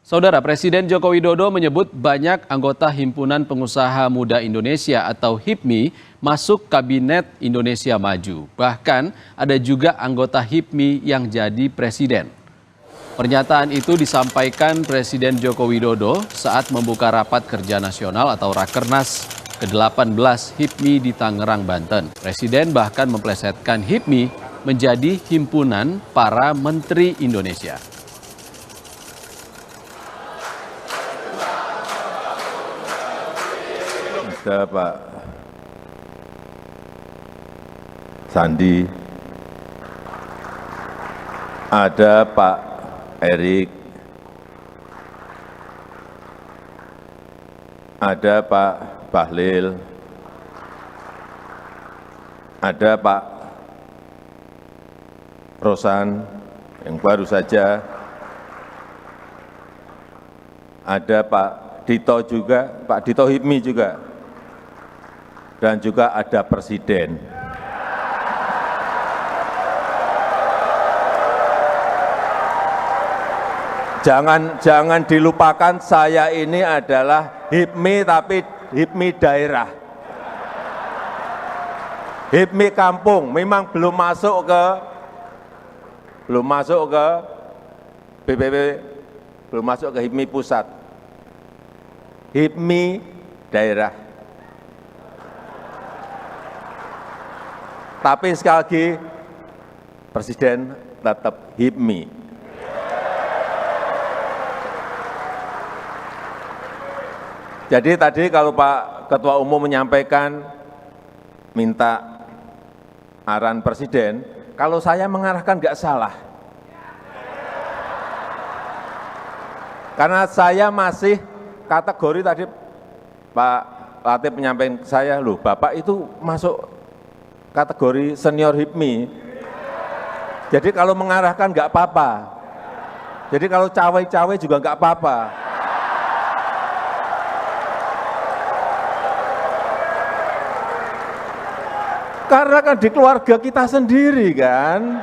Saudara Presiden Joko Widodo menyebut banyak anggota Himpunan Pengusaha Muda Indonesia atau HIPMI masuk Kabinet Indonesia Maju. Bahkan ada juga anggota HIPMI yang jadi presiden. Pernyataan itu disampaikan Presiden Joko Widodo saat membuka rapat kerja nasional atau Rakernas ke-18 HIPMI di Tangerang, Banten. Presiden bahkan memplesetkan HIPMI menjadi himpunan para menteri Indonesia. Ada Pak Sandi, ada Pak Erik, ada Pak Bahlil, ada Pak Rosan yang baru saja, ada Pak Dito juga, Pak Dito HIPMI juga, dan juga ada Presiden. Jangan dilupakan saya ini adalah HIPMI tapi HIPMI daerah. HIPMI kampung memang belum masuk ke BPP, belum masuk ke HIPMI pusat. HIPMI daerah. Tapi sekali lagi, Presiden tetap HIPMI. Jadi tadi kalau Pak Ketua Umum menyampaikan minta arahan Presiden, kalau saya mengarahkan nggak salah. Karena saya masih kategori tadi Pak Latif menyampaikan ke saya, loh Bapak itu masuk kategori senior HIPMI. Jadi kalau mengarahkan nggak apa-apa. Jadi kalau cawe-cawe juga nggak apa-apa. Karena kan di keluarga kita sendiri kan.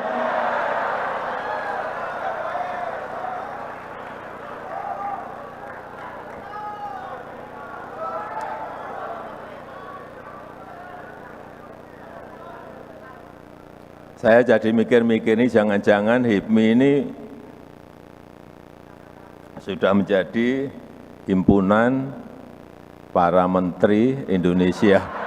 Saya jadi mikir-mikir ini jangan-jangan HIPMI ini sudah menjadi himpunan para menteri Indonesia.